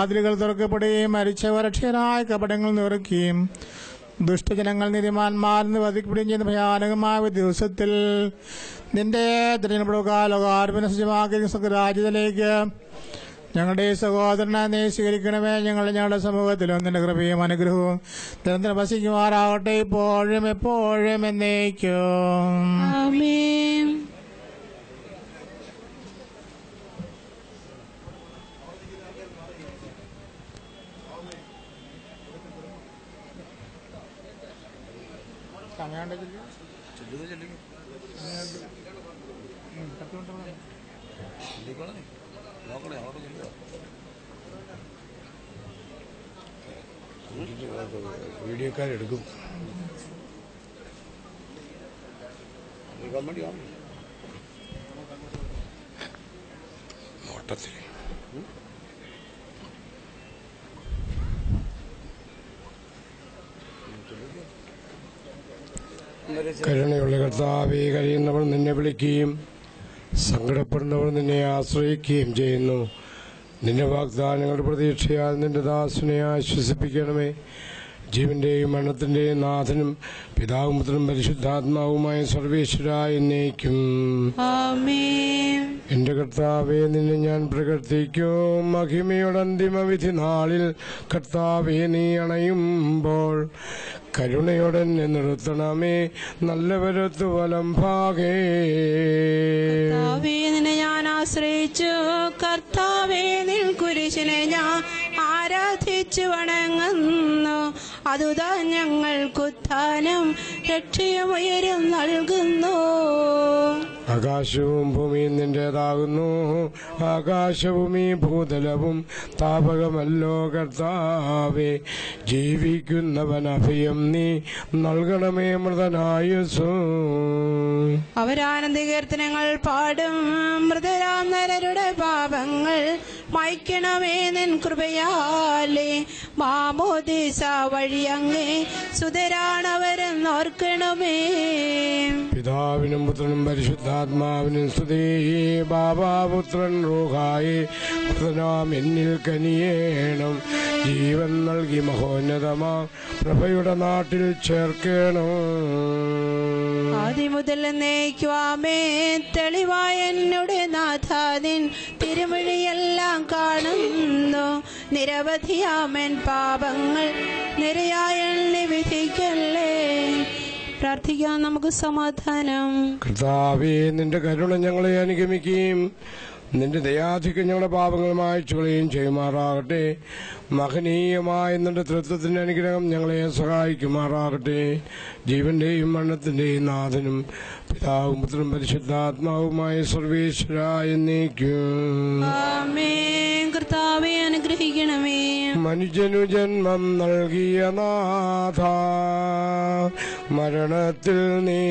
വാതിലുകൾ തുറക്കപ്പെടുകയും മരിച്ചവർ അക്ഷയരായ കപടങ്ങൾ നിറയ്ക്കുകയും ദുഷ്ടജനങ്ങൾ നീതിമാന്മാരെന്ന് വധിക്കപ്പെടുകയും ചെയ്യുന്ന ഭയാനകമായ ദിവസത്തിൽ നിന്റെ തിരഞ്ഞെടുപ്പ് ലോകാർപ്പണ സജ്ജമാക്കിയ രാജ്യത്തിലേക്ക് ഞങ്ങളുടെ സഹോദരനെ നീ സ്വീകരിക്കണമേ. ഞങ്ങളുടെ സമൂഹത്തിലും നിന്റെ കൃപയും അനുഗ്രഹവും നിരന്തരം വസിക്കുമാറാകട്ടെ, ഇപ്പോഴും എപ്പോഴും എന്നേക്കും. ആമേൻ. വീഡിയോക്കാരെടുക്കും. നോട്ടത്തിൽ കരുണയുള്ള കർത്താവേ, കരയുന്നവർ നിന്നെ വിളിക്കുകയും സങ്കടപ്പെടുന്നവർ നിന്നെ ആശ്രയിക്കുകയും ചെയ്യുന്നു. നിന്റെ വാഗ്ദാനങ്ങളുടെ പ്രതീക്ഷയാൽ നിന്റെ ദാസനെ ആശ്വസിപ്പിക്കണമേ. ജീവന്റെയും മരണത്തിന്റെയും നാഥനും പിതാവും പുത്രനും പരിശുദ്ധാത്മാവുമായ സർവേശ്വരായ എന്നേക്കും. എന്റെ കർത്താവേ, നിന്നെ ഞാൻ പ്രകീർത്തിക്കും. മഹിമയുടെ അന്തിമ വിധി നാളിൽ കർത്താവേ, നീ അണയുമ്പോൾ കരുണയോടെ നിർത്തണമേ. നല്ലവരത്തു വലം ഭാഗേ നിന്നെ ഞാൻ ആശ്രയിച്ചു. കർത്താവേ, നിൻ കുരിശിനെ ഞാൻ ആരാധിച്ചു വണങ്ങുന്നു. അതുതാൻ ഞങ്ങൾക്കുത്ഥാനം രക്ഷയും ഉയരും നൽകുന്നു. ആകാശവും ഭൂമിയും നിന്റേതാകുന്നു. ആകാശവും ഈ ഭൂതലവും താപകമല്ലോ കർത്താവേ. ജീവിക്കുന്നവൻ അഭയം നീ നൽകണമേ മൃതനായുസു. അവരാനന്ദ കീർത്തനങ്ങൾ പാടും. മൃതരാം നരരുടെ പാപങ്ങൾ മായ്ക്കണമേ നിൻ കൃപയാലേ. മാമോദീസ വഴിയങ്ങേ സുതരാണവരെന്നോർക്കണമേ. പിതാവിനും പുത്രനും പരിശുദ്ധാത്മാവിനും സ്തുതി. ബാബാപുത്രൻ റൂഹായി പുത്രനാം എന്നിൽ കനിയേണം. ജീവൻ നൽകി മഹോന്നതമാ പ്രഭയുടെ നാട്ടിൽ ചേർക്കണം. ആദിമുതൽ എന്നേക്കുവാമേ. തെളിവായ എന്നോട് നാഥാദിൻ തിരുമൊഴിയെല്ലാം കാണുന്നു. നിരവധിയാമൻ പാപങ്ങൾ നിരയായ വിധിക്കല്ലേ. പ്രാർത്ഥിക്കാം നമുക്ക് സമാധാനം. കർത്താവേ, നിന്റെ കരുണ ഞങ്ങളെ അനുഗമിക്കുകയും നിന്റെ ദയാധിക്യം ഞങ്ങളുടെ പാപങ്ങൾ മായ്ച്ചുകളയും ചെയ്യുമാറാകട്ടെ. മഹനീയമായ നിന്റെ തൃത്വത്തിന്റെ അനുഗ്രഹം ഞങ്ങളെ സഹായിക്കുമാറാകട്ടെ. ജീവന്റെയും മരണത്തിന്റെയും നാഥനും പിതാവും പുത്രനും പരിശുദ്ധാത്മാവുമായ സർവേശ്വരായ എന്നേക്കും. കർത്താവേ, അനുഗ്രഹിക്കണമേ. മനുഷ്യനു ജന്മം നൽകിയ നാഥ, മരണത്തിൽ നീ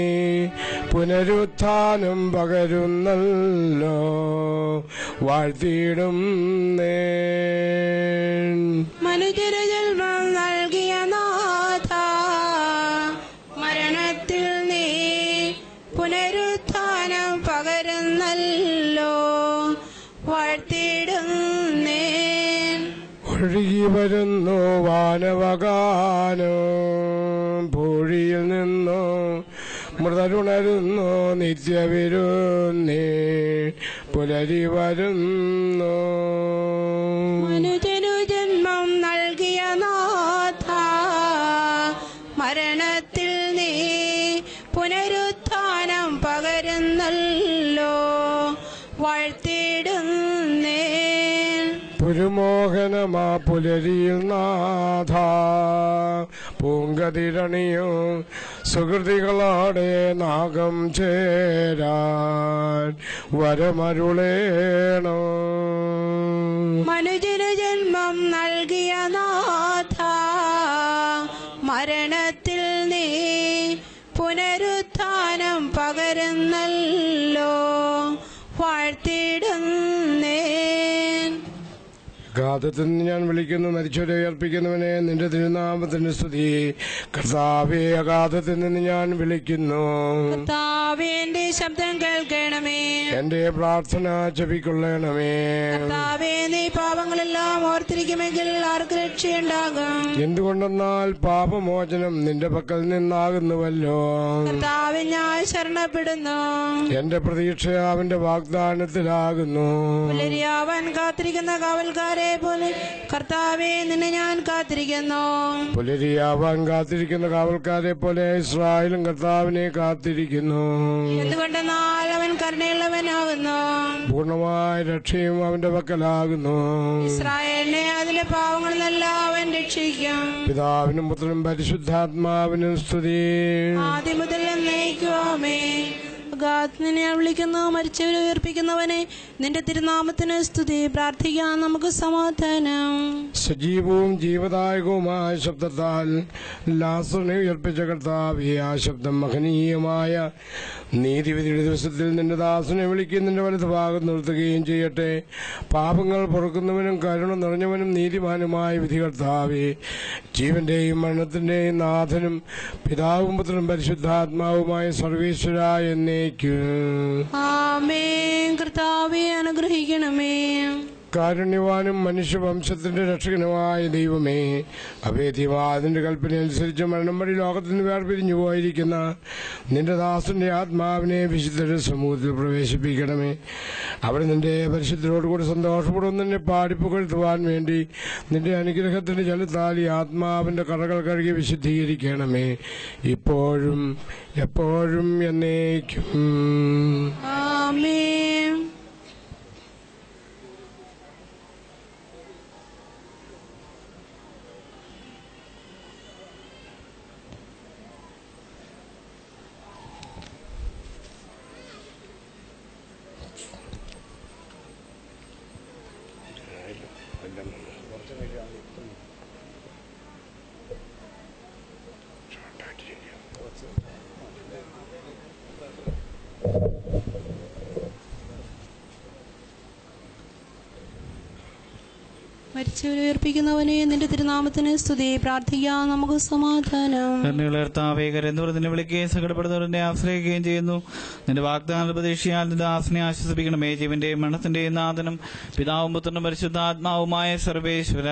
പുനരുത്ഥാനം പകരുന്നല്ലോ. വാഴ്ത്തിയിടും മനുഷ്യനു ജന്മം നൽകിയ നാഥ, മരണത്തിൽ നീ പുനരുത്ഥാനം പകരുന്നല്ലോ. വാഴ്ത്തിയിടുന്നേ. ഒഴുകി വരുന്നു വാനവഗാനം, പൂഴിയിൽ നിന്നു മൃതരുണരുന്നു നിത്യവിരുന്നേ. പുലരി വരുന്നു. മനുജനു ജന്മം നൽകിയ നാഥ, മരണത്തിൽ നീ പുനരുത്ഥാനം പകരുന്നല്ലോ. വാഴ്ത്തിയിടുന്നേ. പുരുമോഹനമാ പുലരിയിൽ നാഥ, പൂങ്കതിരണിയോ സുഹൃതികളോടെ നാഗം ചേരാൻ വരമരുളേണോ. മനുജനു ജന്മം നൽകിയ നാഥ, മരണത്തിൽ നീ പുനരുത്ഥാനം പകരുന്നല്ലോ. വാഴ്ത്തിയിടുന്നേ. അഗാധത്തിൽ നിന്ന് ഞാൻ വിളിക്കുന്നു, മരിച്ചവരെ ഉയർപ്പിക്കുന്നവനെ, നിന്റെ തിരുനാമത്തിന് സ്തുതി. കർത്താവേ, അഗാധത്തിൽ നിന്ന് ഞാൻ വിളിക്കുന്നു. കർത്താവേ, എന്റെ ശബ്ദം കേൾക്കണമേ. എന്റെ പ്രാർത്ഥന ചെവിക്കൊള്ളണമേ. കർത്താവേ, നീ പാപങ്ങളെല്ലാം ഓർത്തിരിക്കുമെങ്കിൽ ആർക്ക് രക്ഷയുണ്ടാകും? എന്തുകൊണ്ടെന്നാൽ പാപമോചനം നിന്റെ പക്കൽ നിന്നാകുന്നുവല്ലോ. കർത്താവേ, ഞാൻ ശരണപ്പെടുന്നു. എന്റെ പ്രതീക്ഷ അവന്റെ വാഗ്ദാനത്തിലാകുന്നു. പുലരിയാവാൻ കാത്തിരിക്കുന്ന കാവൽക്കാരെ പോലെ കർത്താവേ, നിന്നെ ഞാൻ കാത്തിരിക്കുന്നു. പുലരിയാവാൻ കാത്തിരിക്കുന്ന കാവൽക്കാരെ പോലെ ഇസ്രായേലും കർത്താവിനെ കാത്തിരിക്കുന്നു. എന്തുകൊണ്ടെന്നാൽ അവൻ കരുണയുള്ളവനാകുന്നു. പൂർണ്ണമായ രക്ഷയും അവന്റെ പക്കലാകുന്നു. ഇസ്രായേലിനെ അതിലെ പാവങ്ങളിൽ നിന്നെല്ലാം അവൻ രക്ഷിക്കും. പിതാവിനും പുത്രനും പരിശുദ്ധാത്മാവിനും സ്തുതി. ആദ്യം മുതൽ എന്നേക്കുമേ. നിന്നെ വിളിക്കുന്നു, മരിച്ചവരെ ഉയർപ്പിക്കുന്നവനെ, നിന്റെ തിരുനാമത്തിന് സ്തുതി. പ്രാർത്ഥിക്കാൻ നമുക്ക് സമാധാനം. സജീവവും ജീവദായകവുമായ ശബ്ദത്താൽ ലാസറിനെ ഉയർപ്പിച്ച കർത്താവേ, ആ ശബ്ദം മഹനീയമായ നീതിവിധിയുടെ ദിവസത്തിൽ നിന്റെ ദാസനെ വിളിക്കുകയും നിന്റെ വലത് ഭാഗം നിർത്തുകയും ചെയ്യട്ടെ. പാപങ്ങൾ പൊറുക്കുന്നവനും കരുണ നിറഞ്ഞവനും നീതിമാനുമായ വിധി കർത്താവേ, ജീവന്റെയും മരണത്തിന്റെയും നാഥനും പിതാവും പുത്രനും പരിശുദ്ധാത്മാവുമായ സർവീശ്വര എന്നേക്കും. ആമേൻ. കർത്താവേ, അനുഗ്രഹിക്കണമേ. കാരുണ്യവാനും മനുഷ്യവംശത്തിന്റെ രക്ഷകനുമായ ദൈവമേ, അഭേദ്യവാദിന്റെ കൽപ്പന അനുസരിച്ച് മരണം വഴി ലോകത്തിൽ നിന്ന് വേർപിരിഞ്ഞു പോയിരിക്കുന്ന നിന്റെ ദാസന്റെ ആത്മാവിനെ വിശുദ്ധരുടെ സമൂഹത്തിൽ പ്രവേശിപ്പിക്കണമേ. അവിടെ നിന്റെ പരിശുദ്ധരോടുകൂടി സന്തോഷപൂർവ്വം നിന്നെ പാടിപ്പുകഴ്ത്തുവാൻ വേണ്ടി നിന്റെ അനുഗ്രഹത്തിന്റെ ജലത്താൽ ഈ ആത്മാവിന്റെ കറകൾ കഴുകി വിശുദ്ധീകരിക്കണമേ, ഇപ്പോഴും എപ്പോഴും എന്നേക്കും. ആമേൻ. മരിച്ചവരെ ഉയർപ്പിക്കുന്നവനെ, നിന്റെ തിരുനാമത്തിന് സ്തുതി. പ്രാർത്ഥിക്കാൻ നമുക്ക് സമാധാനം. കരുണയുള്ളവനെ വിളിക്കുകയും സങ്കടപ്പെടുന്നവരെ ആശ്രയിക്കുകയും ചെയ്യുന്നു. നിന്റെ വാഗ്ദാന പ്രതീക്ഷയാൽ നിന്റെ ദാസനെ ആശ്വസിപ്പിക്കണമേ. ജീവന്റെയും മരണത്തിന്റെയും നാഥനും പിതാവും പുത്രനും പരിശുദ്ധാത്മാവുമായ സർവേശ്വര.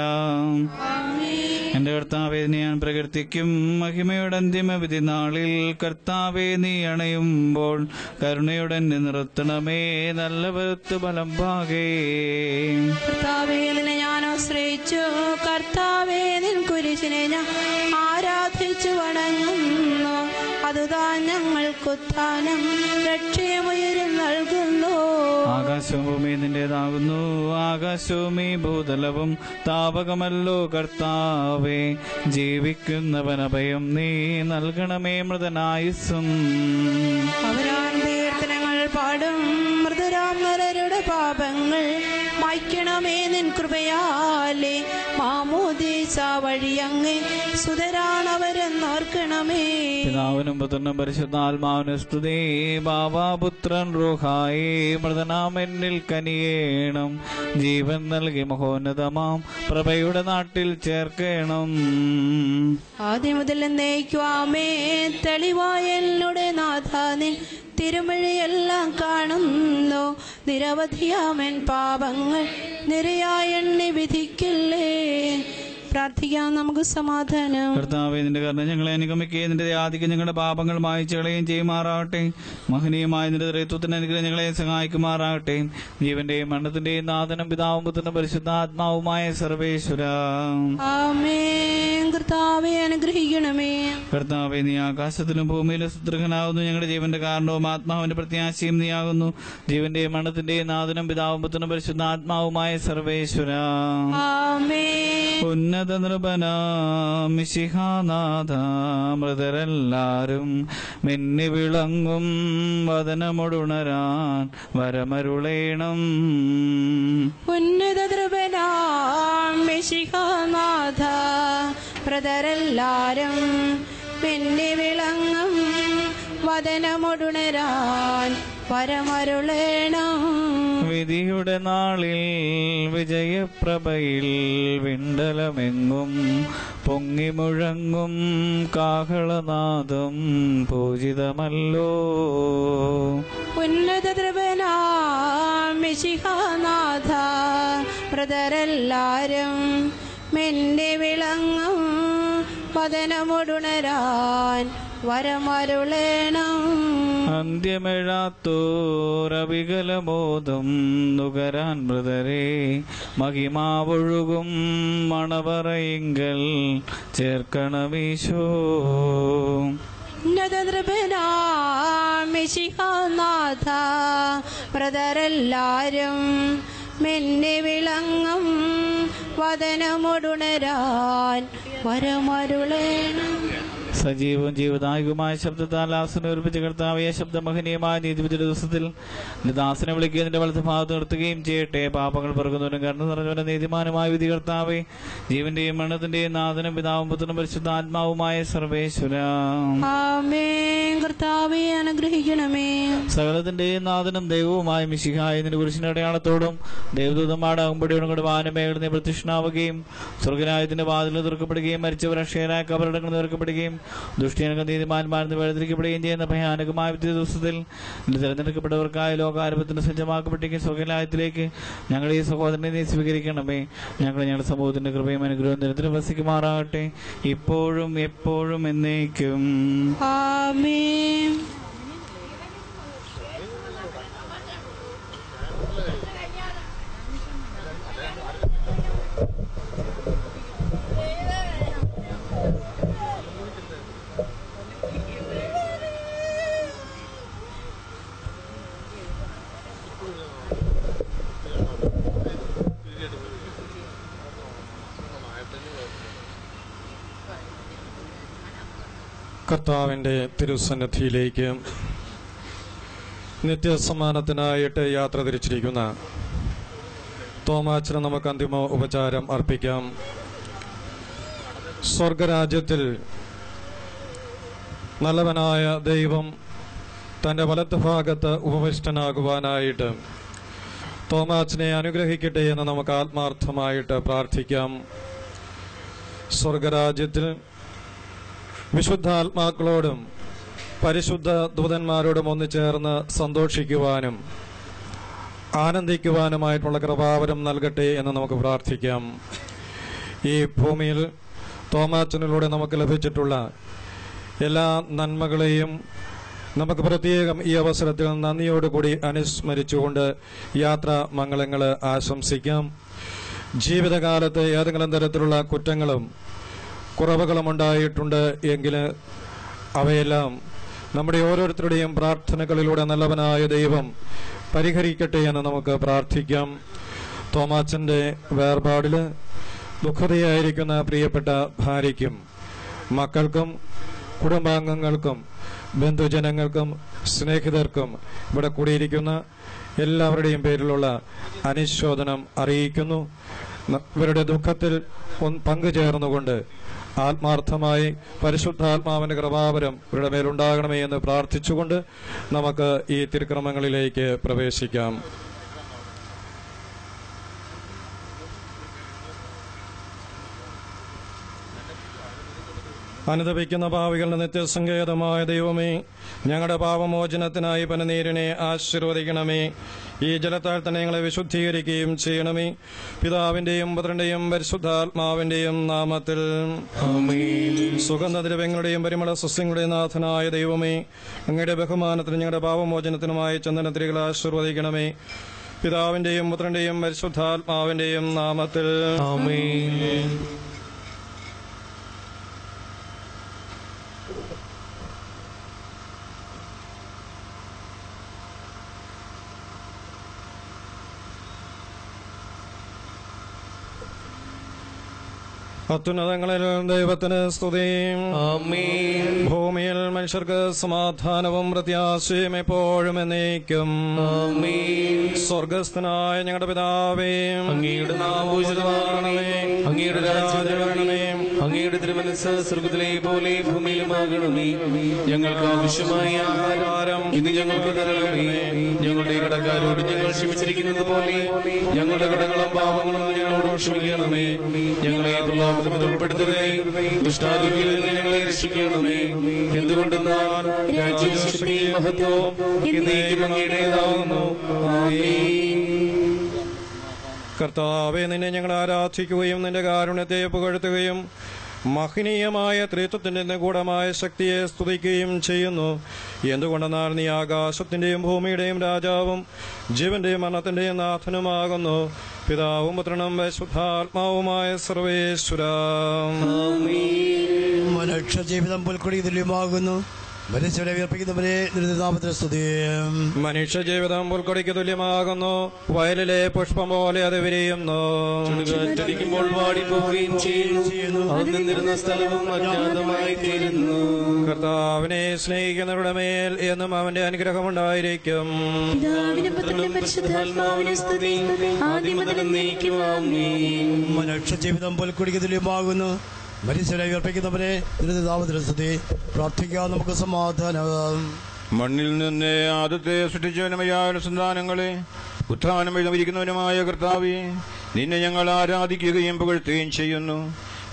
എന്റെ കർത്താവേ, ഞാൻ പ്രകീർത്തിക്കും മഹിമയുടെ അന്തിമ വിധി നാളിൽ. കർത്താവേ, നീ അണയുമ്പോൾ കരുണയുടെ നിർത്തണമേ, നല്ല വരുത്ത് ബലം ഭാഗേ. കർത്താവേ, നിന്നെ ഞാൻ ആശ്രയിച്ചു. കർത്താവേ, നിൻ കുരിശിനെ ഞാൻ ആരാധിച്ചു വണങ്ങുന്നു. അതുതാൻ ഞങ്ങൾക്കുത്ഥാനം രക്ഷയുമുയരും നൽകുന്നു. ആകാശവും ഭൂമി നിന്റേതാകുന്നു. ആകാശവും ഈ ഭൂതലവും താപകമല്ലോ കർത്താവേ. ജീവിക്കുന്നവൻ അഭയം നീ നൽകണമേ മൃതനായുസ്സും. അവരാൻ കീർത്തനങ്ങൾ പാടും. മൃതരാം നരരുടെ പാപങ്ങൾ മായ്ക്കണമേ നിൻ കൃപയാലേ. മാമോദീസ വഴിയങ്ങേ സുതരാണവരെന്നോർക്കണമേ. പിതാവിനും പുത്രനും പരിശുദ്ധാത്മാവിനും സ്തുതി. ബാബാപുത്രൻ റൂഹായി മൃതനാം എന്നിൽ കനിയേണം. ജീവൻ നൽകി മഹോന്നതമാം പ്രഭയുടെ നാട്ടിൽ ചേർക്കണം. ആദ്യം മുതൽ എന്നേക്കുമേ. തെളിവായ എന്നുടെ നാഥ, നിൻ തിരുമഴിയെല്ലാം കാണുന്നു. നിരവധിയാമൻ പാപങ്ങൾ നിരയായി എണ്ണി വിധിക്കില്ലേ. പ്രാർത്ഥിക്കാം നമുക്ക് സമാധാനം. കർത്താവേ, നിന്റെ കരുണ ഞങ്ങളെ അനുഗമിക്കുകയും നിന്റെ ആദിക്ക് ഞങ്ങളുടെ പാപങ്ങൾ മായ്ച്ചു കളയുകയും ചെയ്യുമാറാകട്ടെ. മഹനീയമായ നിന്റെ ദൈവത്വത്തിന് അനുഗ്രഹം ഞങ്ങളെ സഹായിക്കുമാറാകട്ടെ. ജീവന്റെയും മരണത്തിന്റെയും നാഥനും പിതാവും പുത്രനും പരിശുദ്ധാത്മാവുമായ സർവേശ്വര. ആമേൻ. കർത്താവേ, അനുഗ്രഹിക്കണമേ. കർത്താവേ, നീ ആകാശത്തിലും ഭൂമിയിലും സുദൃഢനാകുന്നു. ഞങ്ങളുടെ ജീവന്റെ കാരണവും ആത്മാവിന്റെ പ്രത്യാശയും നീയാകുന്നു. ജീവന്റെയും മരണത്തിന്റെയും നാഥനും പിതാവും പുത്രനും പരിശുദ്ധാത്മാവുമായ സർവേശ്വര. ആമേൻ. ഉന്നത നൃപനാമിശിഹാനാഥ, മൃതരെല്ലാരും മിന്നി വിളങ്ങും വദനമൊടുണരാൻ വരമരുളേണം. ഉന്നത നൃപനാം മിശിഹാനാഥ, മൃതരെല്ലാരും മിന്നി വിളങ്ങും വദനമൊടുണരാൻ വരമരുളേണം. വിധിയുടെ നാളിൽ വിജയപ്രഭയിൽ വിണ്ടലമെങ്ങും പൊങ്ങി മുഴങ്ങും കാഹളനാദം പൂജിതമല്ലോ. ഉന്നത ദ്രവനാം മിശിഹാനാഥ വ്രതരെല്ലാരും മെന്നെ വിളങ്ങും പതനമുടുണരാൻ വരമരുളേണം. അന്ത്യമെഴാത്തോരവികലബോധം നുകരാൻ മൃതരെ മഹിമാവൊഴുകും മണവറയിങ്കൽ ചേർക്കണമീശോ. മിശിഹാനാഥ വ്രതരെല്ലാരും മെന്നെ വിളങ്ങും വദനമുടുണരാൻ വരമരുളേണം. സജീവവും ജീവദായകവുമായ ശബ്ദത്താൽ ദാസനെ ഉറപ്പിച്ച കർത്താവേ, ശബ്ദമഹനീയമായ നീതിപതിയുടെ ദിവസത്തിൽ നിന്റെ ദാസനെ വിളിക്കുകയും നിന്റെ വലത്ത് ഭാഗത്ത് നിർത്തുകയും ചെയ്യട്ടെ. പാപങ്ങൾ പിറകുന്നവനും കരുണ നിറഞ്ഞവനും നീതിമാനുമായ വിധി കർത്താവേ, ജീവന്റെയും മരണത്തിന്റെയും നാഥനും പിതാവും പുത്രനും പരിശുദ്ധാത്മാവുമായ സർവേശ്വര. ആമേൻ. കർത്താവേ അനുഗ്രഹിക്കണമേ. സകലത്തിന്റെയും നാഥനും ദൈവവുമായ മിശിഹായ നിന്റെ കുരിശിന്റെ അടയാളത്തോടും ദേവദൂതന്മാരുടെ അകമ്പടിയോടും കൂടെ വാനമേഖല പ്രതിഷ്ഠനാവുകയും സ്വർഗരാജ്യത്തിന്റെ വാതിൽ തുറക്കപ്പെടുകയും മരിച്ചവർ അക്ഷയരായ കബറടങ്ങൾ നിറക്കപ്പെടുകയും ദുഷ്ടിയനങ്ങൾ നീതിമാന്മാരെന്ന് വേർതിരിക്കപ്പെടുകയും ചെയ്യുന്ന ഭയാനകമായ വിധി ദിവസത്തിൽ തിരഞ്ഞെടുക്കപ്പെട്ടവർക്കായ ലോകാരംഭത്തിന് സജ്ജമാക്കപ്പെട്ടിരിക്കുന്ന സ്വർഗരാജ്യത്തിലേക്ക് ഞങ്ങളുടെ ഈ സഹോദരനെ നീ സ്വീകരിക്കണമേ. ഞങ്ങളുടെ സമൂഹത്തിന്റെ കൃപയും അനുഗ്രഹവും നിരന്തരം വസിക്കുമാറാകട്ടെ, ഇപ്പോഴും എപ്പോഴും എന്നേക്കും. ആമേൻ. കർത്താവിൻ്റെ തിരുസന്നിധിയിലേക്ക് നിത്യസമ്മാനത്തിനായിട്ട് യാത്ര തിരിച്ചിരിക്കുന്ന തോമാച്ചന് നമുക്ക് അന്തിമ ഉപചാരം അർപ്പിക്കാം. സ്വർഗരാജ്യത്തിൽ നല്ലവനായ ദൈവം തൻ്റെ വലത്ത് ഭാഗത്ത് ഉപവിഷ്ടനാകുവാനായിട്ട് തോമാച്ചനെ അനുഗ്രഹിക്കട്ടെ എന്ന് നമുക്ക് ആത്മാർത്ഥമായിട്ട് പ്രാർത്ഥിക്കാം. സ്വർഗരാജ്യത്തിൽ വിശുദ്ധാത്മാക്കളോടും പരിശുദ്ധ ദൂതന്മാരോടും ഒന്നുചേർന്ന് സന്തോഷിക്കുവാനും ആനന്ദിക്കുവാനുമായിട്ടുള്ള കൃപാവരം നൽകട്ടെ എന്ന് നമുക്ക് പ്രാർത്ഥിക്കാം. ഈ ഭൂമിയിൽ തോമാച്ചനിലൂടെ നമുക്ക് ലഭിച്ചിട്ടുള്ള എല്ലാ നന്മകളെയും നമുക്ക് പ്രത്യേകം ഈ അവസരത്തിൽ നന്ദിയോടുകൂടി അനുസ്മരിച്ചുകൊണ്ട് യാത്രാ മംഗളങ്ങൾ ആശംസിക്കാം. ജീവിതകാലത്ത് ഏതെങ്കിലും തരത്തിലുള്ള കുറ്റങ്ങളും കുറവുകളും ഉണ്ടായിട്ടുണ്ട് എങ്കിൽ അവയെല്ലാം നമ്മുടെ ഓരോരുത്തരുടെയും പ്രാർത്ഥനകളിലൂടെ നല്ലവനായ ദൈവം പരിഹരിക്കട്ടെ എന്ന് നമുക്ക് പ്രാർത്ഥിക്കാം. തോമാച്ചന്റെ വേർപാടിൽ ദുഃഖതയായിരിക്കുന്ന പ്രിയപ്പെട്ട ഭാര്യയ്ക്കും മക്കൾക്കും കുടുംബാംഗങ്ങൾക്കും ബന്ധുജനങ്ങൾക്കും സ്നേഹിതർക്കും ഇവിടെ കൂടിയിരിക്കുന്ന എല്ലാവരുടെയും പേരിലുള്ള അനുശോചനം അറിയിക്കുന്നു. ഇവരുടെ ദുഃഖത്തിൽ പങ്കുചേർന്നുകൊണ്ട് ആത്മാർത്ഥമായി പരിശുദ്ധാത്മാവിന്റെ കൃപാവരം ഇവരുടെ മേലുണ്ടാകണമേ എന്ന് പ്രാർത്ഥിച്ചുകൊണ്ട് നമുക്ക് ഈ തിരുക്രമങ്ങളിലേക്ക് പ്രവേശിക്കാം. അനുതപിക്കുന്ന പാപികളുടെ നിത്യസങ്കേതമായ ദൈവമേ, ഞങ്ങളുടെ പാപമോചനത്തിനായി പനനീരിനെ ആശീർവദിക്കണമേ. ഈ ജലത്താൽ തന്നെ ഞങ്ങളെ വിശുദ്ധീകരിക്കുകയും ചെയ്യണമേ. പിതാവിന്റെയും പുത്രന്റെയും പരിശുദ്ധാത്മാവിന്റെയും നാമത്തിൽ സുഗന്ധദ്രവ്യങ്ങളുടെയും പരിമള സസ്യങ്ങളുടെയും നാഥനായ ദൈവമേ, അങ്ങയുടെ ബഹുമാനത്തിന് ഞങ്ങളുടെ പാപമോചനത്തിനുമായി ചന്ദനത്തിരികൾ ആശീർവദിക്കണമേ. പിതാവിന്റെയും പുത്രന്റെയും പരിശുദ്ധാത്മാവിന്റെയും നാമത്തിൽ അത്യുന്നതങ്ങളിൽ ദൈവത്തിന് സ്തുതി. ഭൂമിയിൽ മനുഷ്യർക്ക് സമാധാനവും പ്രത്യാശയും എപ്പോഴും എന്നേക്കും. സ്വർഗസ്ഥനായ ഞങ്ങളുടെ പിതാവേ, അങ്ങയുടെ നാമം പൂജിതമാകണമേ, അങ്ങയുടെ രാജ്യം വരണമേ, അങ്ങയുടെ തിരുമനസ് സ്വർഗ്ഗത്തിലെ പോലെ ഭൂമിയിലുമാകണമേ. ഞങ്ങൾക്ക് ആവശ്യമായ ആഹാരം ഇന്ന് ഞങ്ങൾക്ക് തരണമേ. ഞങ്ങളുടെ കടക്കാരോട് ഞങ്ങൾ ക്ഷമിച്ചിരിക്കുന്നത് പോലെ ഞങ്ങളുടെ കടങ്ങളും പാപങ്ങളും ഞങ്ങളോട് ക്ഷമിക്കണമേ. ഞങ്ങളെ പ്രലോഭനത്തിൽ ഉൾപ്പെടുത്തുകയും ദുഷ്ടാരൂപിയിൽ നിന്ന് ഞങ്ങളെ രക്ഷിക്കണമേ. എന്തുകൊണ്ടെന്നാൽ രാജ്യവും ശക്തിയും മഹത്വവും എന്നേക്കും അങ്ങയുടേതാകുന്നു. ആമേൻ. കർത്താവേ, നിന്നെ ഞങ്ങൾ ആരാധിക്കുകയും നിന്റെ കാരുണ്യത്തെ പുകഴ്ത്തുകയും മഹനീയമായ ത്രിത്വത്തിന്റെ നിഗൂഢമായ ശക്തിയെ സ്തുതിക്കുകയും ചെയ്യുന്നു. എന്തുകൊണ്ടെന്നാൽ നീ ആകാശത്തിന്റെയും ഭൂമിയുടെയും രാജാവും ജീവന്റെയും മരണത്തിന്റെയും നാഥനുമാകുന്നു. പിതാവും പുത്രനും പരിശുദ്ധാത്മാവുമായ സർവേശ്വരാ. മനുഷ്യ ജീവിതം പുൽക്കൊടി തുല്യമാകുന്നു. മനുഷ്യരെ വിയർപ്പിക്കുന്നവരെ നാമത്തിൽ സ്തുതിയും. മനുഷ്യ ജീവിതം പുൽക്കൊടിക്ക് തുല്യമാകുന്നു. വയലിലെ പുഷ്പം പോലെ അത് വിരിയുന്നു. ചുടുകാറ്റടിക്കുമ്പോൾ വാടിപ്പോവുകയും ചെയ്യുന്നു. അത് നിന്നിരുന്ന സ്ഥലവും അജ്ഞാതമായി തീരുന്നു. കർത്താവിനെ സ്നേഹിക്കുന്നവരുടെ മേൽ എന്നും അവന്റെ അനുഗ്രഹമുണ്ടായിരിക്കും. മനുഷ്യ ജീവിതം പുൽക്കൊടിക്ക് തുല്യമാകുന്നു. മനുഷ്യരെ വിയർപ്പിക്കുന്നവരെ നാമത്തിൽ സ്തുതി. പ്രാർത്ഥിക്കാം, നമുക്ക് സമാധാനം. മണ്ണിൽ നിന്ന് ആദ്യത്തെ സൃഷ്ടിച്ചവനുമായ സന്താനങ്ങളെ ഉത്ഥാനം എഴുതിയിരിക്കുന്നവനുമായ കർത്താവേ, നിന്നെ ഞങ്ങൾ ആരാധിക്കുകയും പുകഴ്ത്തുകയും ചെയ്യുന്നു.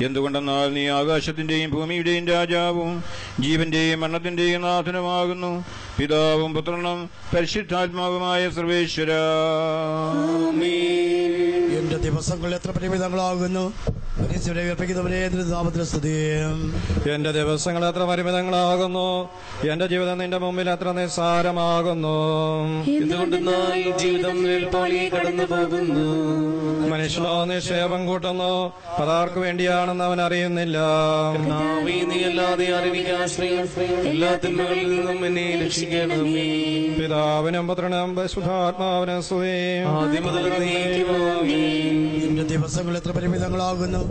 എന്തുകൊണ്ടെന്നാൽ നീ ആകാശത്തിന്റെയും ഭൂമിയുടെയും രാജാവും ജീവന്റെയും മരണത്തിന്റെയും നാഥനുമാകുന്നു. പിതാവും പുത്രനും പരിശുദ്ധാത്മാവുമായ സർവേശ്വരാ. എന്റെ ദിവസങ്ങൾ എത്ര പരിമിതങ്ങളാകുന്നു. മനുഷ്യരെ വിയർപ്പിക്കുന്നവരെ നാമത്തിൽ സ്തുതിയും. എന്റെ ദിവസങ്ങൾ എത്ര പരിമിതങ്ങളാകുന്നു. എന്റെ ജീവിതം നിന്റെ മുമ്പിൽ എത്ര നിസ്സാരമാകുന്നു. എന്തുകൊണ്ടെന്നാൽ ജീവിതം പോലെ കടന്നു പോകുന്നു. മനുഷ്യനോ നിക്ഷേപം കൂട്ടുന്നു. അതാർക്ക് വേണ്ടിയാണെന്ന് അവൻ അറിയുന്നില്ല. നീയല്ലാതെ അറിവിക്ക് ആശ്രയം. എല്ലാ തിന്മകളിൽ നിന്നും എന്നെ രക്ഷിക്കണമേ. പിതാവിനും പുത്രനും പരിശുദ്ധാത്മാവിനും സ്തുതി. ആദ്യം മുതൽ എന്റെ ദിവസങ്ങൾ എത്ര പരിമിതങ്ങളാകുന്നു.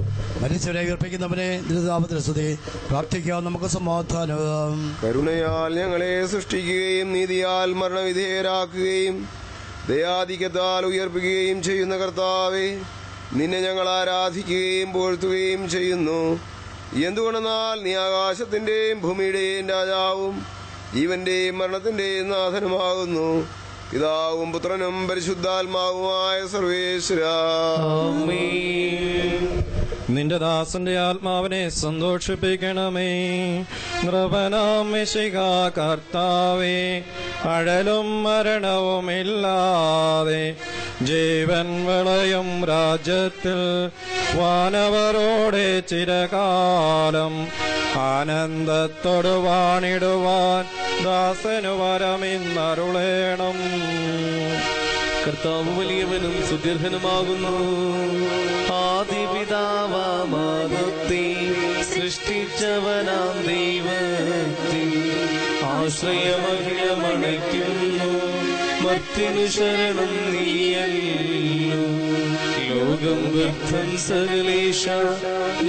മനുഷ്യരെ വിയർപ്പിക്കുന്നവരെ നാമത്തിൽ സ്തുതി. പ്രാർത്ഥിക്കാം, നമുക്ക് സമാധാനം. കരുണയാൽ ഞങ്ങളെ സൃഷ്ടിക്കുകയും നീതിയാൽ മരണവിധേയരാക്കുകയും ദയാധിക്യത്താൽ ഉയർപ്പിക്കുകയും ചെയ്യുന്ന കർത്താവേ, നിന്നെ ഞങ്ങൾ ആരാധിക്കുകയും പുകഴ്ത്തുകയും ചെയ്യുന്നു. എന്തുകൊണ്ടെന്നാൽ നീ ആകാശത്തിന്റെയും ഭൂമിയുടെയും രാജാവും ജീവന്റെയും മരണത്തിന്റെയും നാഥനുമാകുന്നു. പിതാവും പുത്രനും പരിശുദ്ധാത്മാവുമായ സർവേശ്വരാ. നിന്റെ ദാസന്റെ ആത്മാവിനെ സന്തോഷിപ്പിക്കണമേ. നൃപനാം മിശിഹ കർത്താവേ, അഴലും മരണവുമില്ലാതെ ജീവൻ വിളയും രാജ്യത്തിൽ വാനവരോടെ ചിരകാലം ആനന്ദത്തോട് വാണിടുവാൻ ദാസനു വരമിന്നരുളേണം. കർത്താവ് വലിയവനും സുദീർഘനുമാകുന്നു. ആദിപിതാവാമാദത്തെ സൃഷ്ടിച്ചവനാം ദൈവത്തിൽ ആശ്രയമഖിലമണയ്ക്കുന്നു. മർത്യനു ശരണം നീയല്ലോ. ലോകം വ്യർത്ഥം സകലേശ,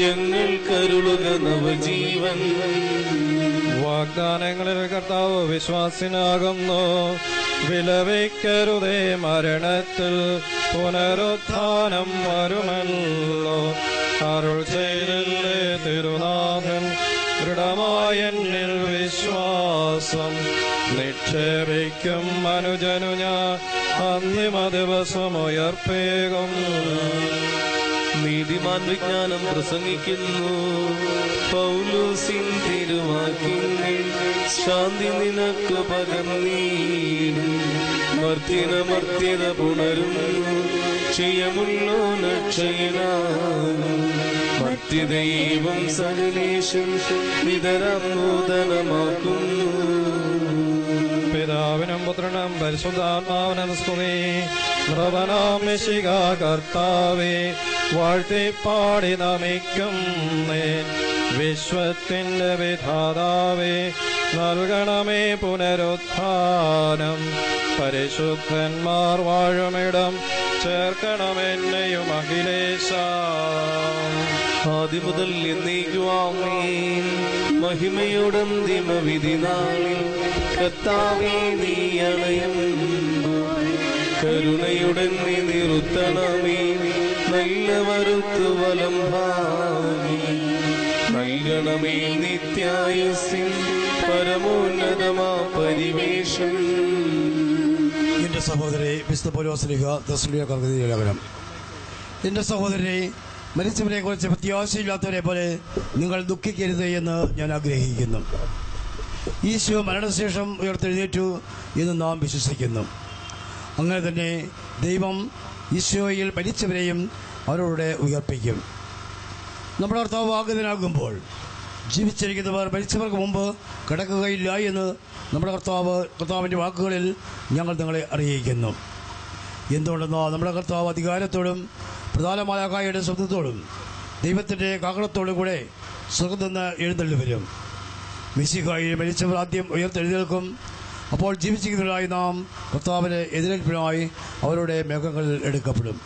ഞങ്ങൾ കരുളുക നവജീവൻ. വാഗ്ദാനങ്ങളിൽ കർത്താവ് വിശ്വാസിനാകുന്നു. വിലപിക്കരുതേ, മരണത്തിൽ പുനരുത്ഥാനം വരുമല്ലോ. അരുൾ ചെയ്തല്ലേ തിരുനാഥൻ, ദൃഢമായെന്നിൽ വിശ്വാസം നിക്ഷേപിക്കും മനുജനു ഞാൻ അന്തിമ ദിവസമുയർപ്പേകും. നീതിമാൻ വിജ്ഞാനം പ്രസംഗിക്കുന്നു. പൗലോസിൻ തിരുവാക്കിങ്ങൾ ശാന്തി നിനക്ക് പകർന്നീരും. മർത്യത പുണരുന്നു. ക്ഷയമുള്ളോന ക്ഷയനാകും. മർത്യദൈവം സകലേശം നിതരം നൂതനമാക്കുന്നു. പിതാവിനും പുത്രനും പരിശുദ്ധാത്മാവിനും സ്തുതി. നൃപനാം മിശിഹ കർത്താവേ, വാഴ്ത്തിപ്പാടി നമിക്കുന്നേ. വിശ്വത്തിന്റെ വിധാതാവേ, നൽകണമേ പുനരുത്ഥാനം. പരിശുദ്ധന്മാർ വാഴുമിടം ചേർക്കണമെന്നെയും അഖിലേശ. ആദ്യം മുതൽ എന്നേക്കുമാമേൻ. മഹിമയോടന്തിമ വിധി നാളിൽ കർത്താവേ നീ അണയുമ്പോൾ കരുണയുടൻ നീ നിർത്തണമേ. നല്ല വരുത്തു വലം ഭാവി നൽകണമേ നിത്യായുസ്സിൻ പരമോന്നതമാ പരിവേഷം. എന്റെ സഹോദരി വിശുദ്ധ പൗലോസ്ലീഹ തെസ്സലോനിക്കർക്ക് ലേഖനം. എന്റെ സഹോദരനെ, മരിച്ചവരെ കുറിച്ച് പ്രത്യാശയില്ലാത്തവരെ പോലെ നിങ്ങൾ ദുഃഖിക്കരുത് എന്ന് ഞാൻ ആഗ്രഹിക്കുന്നു. ഈശോ മരണശേഷം ഉയർത്തെഴുന്നേറ്റു എന്ന് നാം വിശ്വസിക്കുന്നു. അങ്ങനെ തന്നെ ദൈവം ഈശോയിൽ മരിച്ചവരെയും അവരോട് ഉയർപ്പിക്കും. നമ്മുടെ കർത്താവ് ആഗതനാകുമ്പോൾ ജീവിച്ചിരിക്കുന്നവർ മരിച്ചവർക്ക് മുമ്പ് കിടക്കുകയില്ല എന്ന് നമ്മുടെ കർത്താവിൻ്റെ വാക്കുകളിൽ ഞങ്ങൾ നിങ്ങളെ അറിയിക്കുന്നു. എന്തുകൊണ്ടെന്നാൽ നമ്മുടെ കർത്താവ് അധികാരത്തോടും പ്രധാനമായ കായയുടെ ശബ്ദത്തോടും ദൈവത്തിൻ്റെ കാഹളത്തോടും കൂടെ സ്വർഗ്ഗത്തിൽ നിന്ന് എഴുന്നള്ളി വരും. മിശിഹായിൽ മരിച്ചവർ ആദ്യം ഉയർത്തെഴുന്നേൽക്കും. അപ്പോൾ ജീവിച്ചിരിക്കുന്നവരായി നാം കർത്താവിന് എതിരേൽപ്പിനായി അവരുടെ മേഘങ്ങളിൽ എടുക്കപ്പെടും.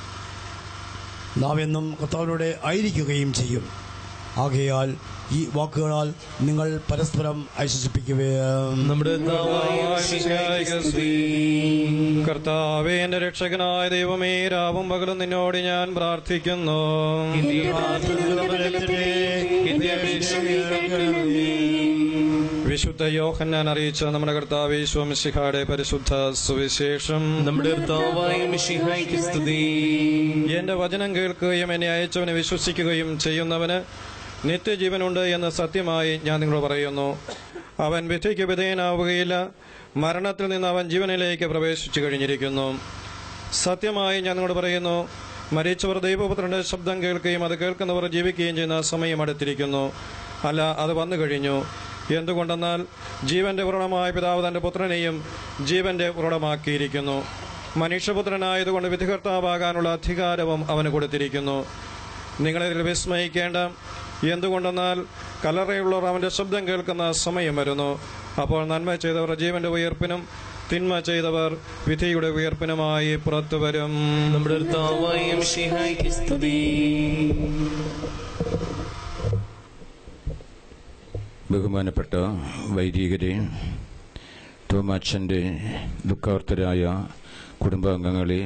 നാം എന്നും കർത്താവിനോട് ആയിരിക്കുകയും ചെയ്യും. ആകയാൽ ഈ വാക്കുകളാൽ നിങ്ങൾ പരസ്പരം ആശ്വസിപ്പിക്കുകയും. നമ്മുടെ കർത്താവേ, എന്റെ രക്ഷകനായ ദൈവമേ, രാവും പകലും നിന്നോട് ഞാൻ പ്രാർത്ഥിക്കുന്നു. വിശുദ്ധ യോഹന്നാൻ അറിയിച്ച നമ്മുടെ കർത്താവ് യേശു മിശിഹായുടെ പരിശുദ്ധ സുവിശേഷം. നമ്മുടെ കർത്താവായ മിശിഹായ്ക്ക് സ്തുതി. എന്റെ വചനം കേൾക്കുകയും എന്നെ അയച്ചവനെ വിശ്വസിക്കുകയും ചെയ്യുന്നവന് നിത്യജീവനുണ്ട് എന്ന് സത്യമായി ഞാൻ നിങ്ങളോട് പറയുന്നു. അവൻ വിധിക്ക് വിധേയനാവുകയില്ല, മരണത്തിൽ നിന്ന് അവൻ ജീവനിലേക്ക് പ്രവേശിച്ചു കഴിഞ്ഞിരിക്കുന്നു. സത്യമായി ഞാൻ നിങ്ങളോട് പറയുന്നു, മരിച്ചവർ ദൈവപുത്രന്റെ ശബ്ദം കേൾക്കുകയും അത് കേൾക്കുന്നവർ ജീവിക്കുകയും ചെയ്യുന്ന സമയം അടുത്തിരിക്കുന്നു. അല്ല, അത് വന്നു കഴിഞ്ഞു. എന്തുകൊണ്ടെന്നാൽ ജീവന്റെ ഉറവിടമായ പിതാവ് തന്റെ പുത്രനെയും ജീവന്റെ ഉറവിടമാക്കിയിരിക്കുന്നു. മനുഷ്യപുത്രനായതുകൊണ്ട് വിധികർത്താവാകാനുള്ള അധികാരവും അവന് കൊടുത്തിരിക്കുന്നു. നിങ്ങളിതിൽ വിസ്മയിക്കേണ്ട. എന്തുകൊണ്ടെന്നാൽ കല്ലറയുള്ളവർ അവന്റെ ശബ്ദം കേൾക്കുന്ന സമയം വരുന്നു. അപ്പോൾ നന്മ ചെയ്തവർ ജീവന്റെ ഉയർപ്പിനും തിന്മ ചെയ്തവർ വിധിയുടെ ഉയർപ്പിനുമായി പുറത്തു വരും. നമ്മുടെ കർത്താവായ മിശിഹായ്ക്ക് സ്തുതി. ബഹുമാനപ്പെട്ട വൈദികരെ, തോമാച്ചൻ്റെ ദുഃഖാർത്തരായ കുടുംബാംഗങ്ങളെ,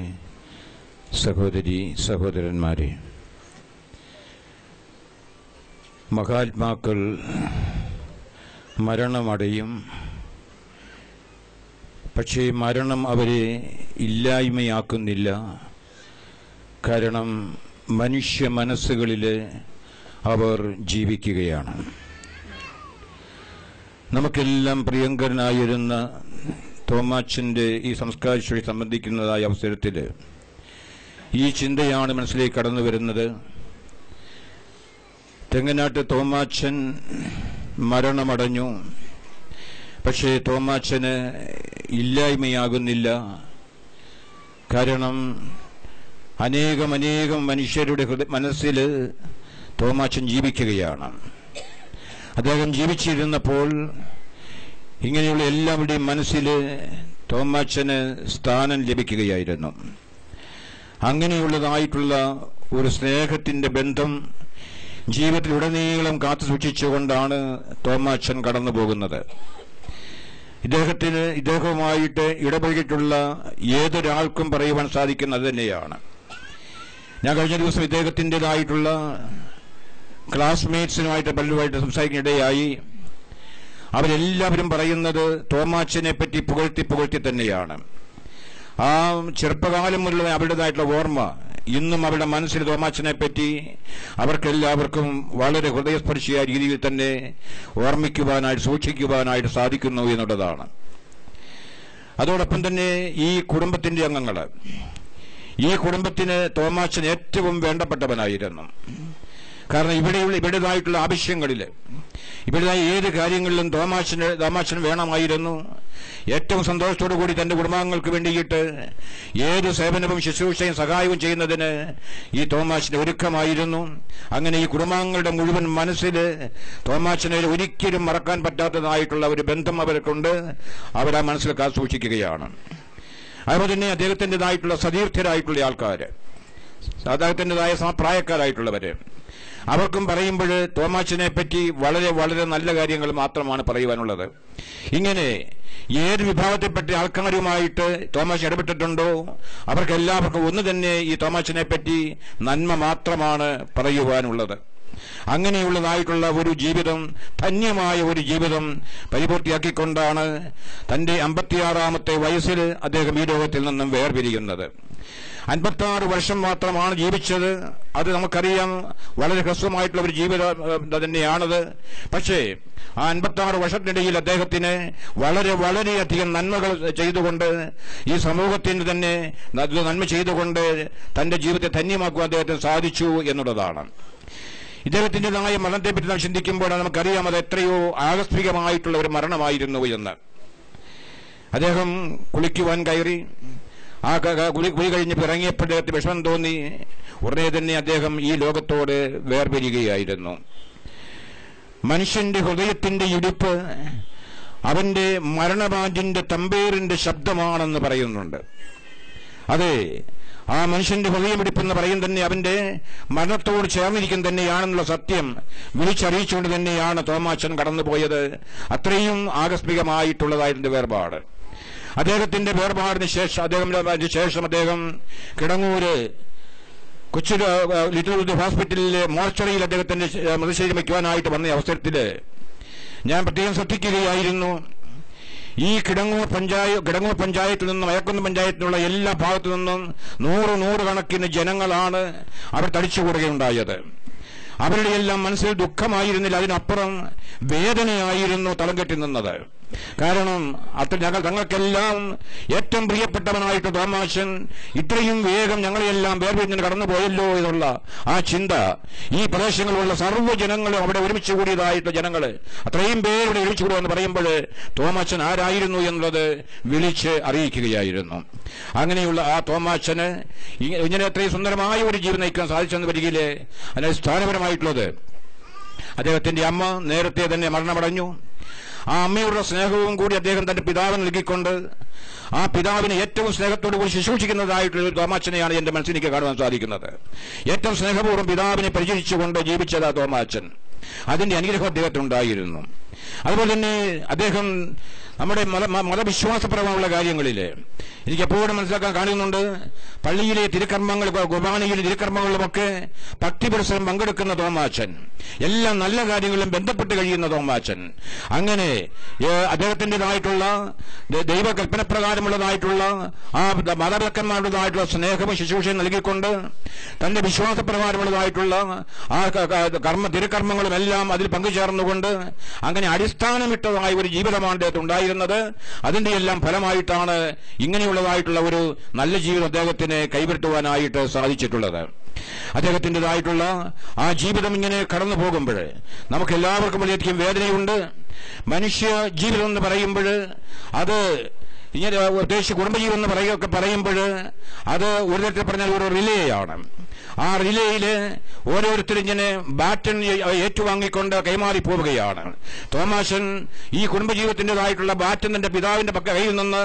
സഹോദരി സഹോദരന്മാരെ, മഹാത്മാക്കൾ മരണമടയും. പക്ഷേ മരണം അവരെ ഇല്ലായ്മയാക്കുന്നില്ല. കാരണം മനുഷ്യ മനസ്സുകളിൽ അവർ ജീവിക്കുകയാണ്. നമുക്കെല്ലാം പ്രിയങ്കരനായിരുന്ന തോമാച്ചൻ്റെ ഈ സംസ്കാരശുദ്ധി സംബന്ധിക്കുന്നതായ അവസരത്തിൽ ഈ ചിന്തയാണ് മനസ്സിലേക്ക് കടന്നു വരുന്നത്. തെങ്ങനാട്ട് തോമാച്ചൻ മരണമടഞ്ഞു. പക്ഷേ തോമാച്ചന് ഇല്ലായ്മയാകുന്നില്ല. കാരണം അനേകം മനുഷ്യരുടെ മനസ്സിൽ തോമാച്ചൻ ജീവിക്കുകയാണ്. അദ്ദേഹം ജീവിച്ചിരുന്നപ്പോൾ ഇങ്ങനെയുള്ള എല്ലാവരുടെയും മനസ്സിൽ തോമാച്ചന് സ്ഥാനം ലഭിക്കുകയായിരുന്നു. അങ്ങനെയുള്ളതായിട്ടുള്ള ഒരു സ്നേഹത്തിന്റെ ബന്ധം ജീവിതത്തിലുടനീളം കാത്തു സൂക്ഷിച്ചുകൊണ്ടാണ് തോമാച്ചൻ കടന്നു പോകുന്നത്. ഇദ്ദേഹവുമായിട്ട് ഇടപഴകിയിട്ടുള്ള ഏതൊരാൾക്കും പറയുവാൻ സാധിക്കുന്നത് തന്നെയാണ്. ഞാൻ കഴിഞ്ഞ ദിവസം ഇദ്ദേഹത്തിൻ്റെതായിട്ടുള്ള ക്ലാസ്മേറ്റ്സിനുമായിട്ട് പലരുമായിട്ട് സംസാരിക്കാനിടയായി. അവരെല്ലാവരും പറയുന്നത് തോമാച്ചനെ പറ്റി പുകഴ്ത്തി തന്നെയാണ്. ആ ചെറുപ്പകാലം മുതലുള്ള അവരുടേതായിട്ടുള്ള ഓർമ്മ ഇന്നും അവരുടെ മനസ്സിൽ തോമാച്ചനെ പറ്റി അവർക്കെല്ലാവർക്കും വളരെ ഹൃദയസ്പർശിയായ രീതിയിൽ തന്നെ ഓർമ്മിക്കുവാനായിട്ട് സൂക്ഷിക്കുവാനായിട്ട് സാധിക്കുന്നു എന്നുള്ളതാണ്. അതോടൊപ്പം തന്നെ ഈ കുടുംബത്തിന്റെ അംഗങ്ങൾ, ഈ കുടുംബത്തിന് തോമാച്ചൻ ഏറ്റവും വേണ്ടപ്പെട്ടവനായിരുന്നു. കാരണം ഇവിടേതായിട്ടുള്ള ആവശ്യങ്ങളിൽ, ഇവിടേതായ ഏത് കാര്യങ്ങളിലും തോമാച്ചൻ വേണമായിരുന്നു. ഏറ്റവും സന്തോഷത്തോടു കൂടി തന്റെ കുടുംബാംഗങ്ങൾക്ക് വേണ്ടിയിട്ട് ഏത് സേവനവും ശുശ്രൂഷയും സഹായവും ചെയ്യുന്നതിന് ഈ തോമാച്ചന് ഒരുക്കമായിരുന്നു. അങ്ങനെ ഈ കുടുംബാംഗങ്ങളുടെ മുഴുവൻ മനസ്സിൽ തോമാച്ചനെ ഒരിക്കലും മറക്കാൻ പറ്റാത്തതായിട്ടുള്ള ഒരു ബന്ധം അവർക്കുണ്ട്. അവരാ മനസ്സിൽ കാത്തു സൂക്ഷിക്കുകയാണ്. അതുപോലെ തന്നെ അദ്ദേഹത്തിൻ്റെതായിട്ടുള്ള സതീർത്ഥരായിട്ടുള്ള ആൾക്കാർ, അദ്ദേഹത്തിൻ്റെതായ സമപ്രായക്കാരായിട്ടുള്ളവര്, അവർക്കും പറയുമ്പോൾ തോമാച്ചനെ പറ്റി വളരെ വളരെ നല്ല കാര്യങ്ങൾ മാത്രമാണ് പറയുവാനുള്ളത്. ഇങ്ങനെ ഏത് വിഭാഗത്തിൽപ്പെട്ട ആൾക്കാരുമായിട്ട് തോമാച്ചൻ ഇടപെട്ടിട്ടുണ്ടോ അവർക്കെല്ലാവർക്കും ഒന്ന് തന്നെ ഈ തോമാച്ചനെ പറ്റി നന്മ മാത്രമാണ് പറയുവാനുള്ളത്. അങ്ങനെയുള്ളതായിട്ടുള്ള ഒരു ജീവിതം, ധന്യമായ ഒരു ജീവിതം പരിപൂർത്തിയാക്കിക്കൊണ്ടാണ് തന്റെ 56-ാമത്തെ വയസ്സിൽ അദ്ദേഹം ഈ ലോകത്തിൽ നിന്നും വേർപിരിയുന്നത്. 56 വർഷം മാത്രമാണ് ജീവിച്ചത്. അത് നമുക്കറിയാം, വളരെ ഹ്രസ്വമായിട്ടുള്ള ഒരു ജീവിതം തന്നെയാണത്. പക്ഷേ ആ 56 വർഷത്തിനിടയിൽ അദ്ദേഹത്തിന് വളരെയധികം നന്മകൾ ചെയ്തുകൊണ്ട്, ഈ സമൂഹത്തിന് തന്നെ നന്മ ചെയ്തുകൊണ്ട് തന്റെ ജീവിതത്തെ ധന്യമാക്കുവാൻ അദ്ദേഹത്തിന് സാധിച്ചു എന്നുള്ളതാണ്. ഇദ്ദേഹത്തിൻ്റെതായ മരണത്തെപ്പറ്റി നാം ചിന്തിക്കുമ്പോൾ നമുക്കറിയാം അത് എത്രയോ ആകസ്മികമായിട്ടുള്ള ഒരു മരണമായിരുന്നു എന്ന്. അദ്ദേഹം കുളിക്കുവാൻ കയറി. ആ കുളി കഴിഞ്ഞ് ഇറങ്ങിയപ്പോൾ അദ്ദേഹത്തിന് വിഷമം തോന്നി. ഉടനെ തന്നെ അദ്ദേഹം ഈ ലോകത്തോട് വേർപിരിയുകയായിരുന്നു. മനുഷ്യന്റെ ഹൃദയത്തിന്റെ ഇടിപ്പ് അവന്റെ മരണവാഞ്ചിന്റെ തമ്പേറിന്റെ ശബ്ദമാണെന്ന് പറയുന്നുണ്ട്. അതെ, ആ മനുഷ്യന്റെ ഹൃദയമിടിപ്പെന്ന് പറയും തന്നെ അവന്റെ മരണത്തോട് ചേർന്നിരിക്കും തന്നെയാണെന്നുള്ള സത്യം വിളിച്ചറിയിച്ചുകൊണ്ട് തന്നെയാണ് തോമാച്ചൻ കടന്നുപോയത്. അത്രയും ആകസ്മികമായിട്ടുള്ളതായിരുന്നു വേർപാട്. അദ്ദേഹത്തിന്റെ വേർപാടിന് ശേഷം അദ്ദേഹം കിടങ്ങൂര് കൊച്ചി ലിറ്റിൽ ഹോസ്പിറ്റലിലെ മോർച്ചറിയിൽ അദ്ദേഹത്തിന്റെ മൃതശരീരം വയ്ക്കുവാനായിട്ട് വന്ന അവസരത്തിൽ ഞാൻ പ്രത്യേകം ശ്രദ്ധിക്കുകയായിരുന്നു. ഈ കിടങ്ങൂർ പഞ്ചായത്തിൽ നിന്നും അയക്കുന്ന് പഞ്ചായത്തിലുള്ള എല്ലാ ഭാഗത്തു നിന്നും നൂറുകണക്കിന് ജനങ്ങളാണ് അവർ തടിച്ചുകൂടുകയുണ്ടായത്. അവരുടെ എല്ലാം മനസ്സിൽ ദുഃഖമായിരുന്നില്ല, അതിനപ്പുറം വേദനയായിരുന്നു തളം കെട്ടി നിന്നത്. കാരണം തങ്ങൾക്കെല്ലാം ഏറ്റവും പ്രിയപ്പെട്ടവനായിട്ട് തോമാച്ചൻ ഇത്രയും വേഗം ഞങ്ങളെല്ലാം വേർപിരിഞ്ഞ് കടന്നുപോയല്ലോ എന്നുള്ള ആ ചിന്ത ഈ പ്രദേശങ്ങളിലുള്ള സർവ്വജനങ്ങളും അവിടെ ഒരുമിച്ച് കൂടിയതായിട്ട് ജനങ്ങള് അത്രയും പേരുടെ ഒരുമിച്ച് കൂടുക എന്ന് പറയുമ്പോൾ തോമാച്ചൻ ആരായിരുന്നു എന്നുള്ളത് വിളിച്ച് അറിയിക്കുകയായിരുന്നു. അങ്ങനെയുള്ള ആ തോമാച്ചന് ഇങ്ങനെ അത്രയും സുന്ദരമായ ഒരു ജീവൻ നയിക്കാൻ സാധിച്ചെന്ന് വരികില് അടിസ്ഥാനപരമായിട്ടുള്ളത് അദ്ദേഹത്തിന്റെ അമ്മ നേരത്തെ തന്നെ മരണമടഞ്ഞു. ആ അമ്മയുടെ സ്നേഹവും കൂടി അദ്ദേഹം തന്റെ പിതാവിന് നൽകിക്കൊണ്ട് ആ പിതാവിനെ ഏറ്റവും സ്നേഹത്തോടു കൂടി ശുശ്രൂഷിക്കുന്നതായിട്ടുള്ള തോമാച്ചനെയാണ് എന്റെ മനസ്സിൽ എനിക്ക് കാണുവാൻ സാധിക്കുന്നത്. ഏറ്റവും സ്നേഹപൂർവ്വം പിതാവിനെ പരിചരിച്ചുകൊണ്ട് ജീവിച്ചത് ആ തോമാച്ചൻ. അതിന്റെ അനുഗ്രഹം അദ്ദേഹത്തിനുണ്ടായിരുന്നു. അതുപോലെ തന്നെ അദ്ദേഹം നമ്മുടെ മതവിശ്വാസപരമായുള്ള കാര്യങ്ങളിൽ എനിക്ക് എപ്പോഴും മനസ്സിലാക്കാൻ കാണുന്നുണ്ട്. പള്ളിയിലെ തിരുക്കർമ്മങ്ങൾ, കുർബാനയിലെ തിരുക്കർമ്മങ്ങളിലുമൊക്കെ ഭക്തിപുരസ്സരം പങ്കെടുക്കുന്ന തോമാച്ചൻ, എല്ലാ നല്ല കാര്യങ്ങളിലും ബന്ധപ്പെട്ട് കഴിയുന്ന തോമാച്ചൻ. അങ്ങനെ അദ്ദേഹത്തിൻ്റെതായിട്ടുള്ള ദൈവകൽപ്പനപ്രകാരമുള്ളതായിട്ടുള്ള ആ മാതാപിതാക്കന്മാരുടേതായിട്ടുള്ള സ്നേഹവും ശുശ്രൂഷയും നൽകിക്കൊണ്ട് തന്റെ വിശ്വാസപ്രകാരമുള്ളതായിട്ടുള്ള ആ തിരുക്കർമ്മങ്ങളും എല്ലാം അതിൽ പങ്കുചേർന്നുകൊണ്ട് അങ്ങനെ അടിസ്ഥാനമിട്ടതായ ഒരു ജീവിതമാണ് അദ്ദേഹത്തിന് ഉണ്ടായിരുന്നത്. അതിന്റെ എല്ലാം ഫലമായിട്ടാണ് ഇങ്ങനെയുള്ളതായിട്ടുള്ള ഒരു നല്ല ജീവിതം അദ്ദേഹത്തിന് കൈവരുത്തുവാനായിട്ട് സാധിച്ചിട്ടുള്ളത്. അദ്ദേഹത്തിൻ്റെതായിട്ടുള്ള ആ ജീവിതം ഇങ്ങനെ കടന്നു പോകുമ്പോൾ നമുക്ക് എല്ലാവർക്കും വളരെയധികം വേദനയുണ്ട്. മനുഷ്യ ജീവിതം എന്ന് പറയുമ്പോൾ അത് ഇങ്ങനെ ഉദ്ദേശിച്ച് കുടുംബജീവൻ എന്ന് പറയുമ്പോൾ അത് ഒരു തരത്തിൽ പറഞ്ഞാൽ ഒരു റിലേയാണ്. ആ റിലേയില് ഓരോരുത്തരും ഇങ്ങനെ ബാറ്റൺ ഏറ്റുവാങ്ങിക്കൊണ്ട് കൈമാറി പോവുകയാണ്. തോമാച്ചൻ ഈ കുടുംബജീവിതത്തിൻ്റെതായിട്ടുള്ള ബാറ്റൺ തന്റെ പിതാവിന്റെ കയ്യിൽ നിന്ന്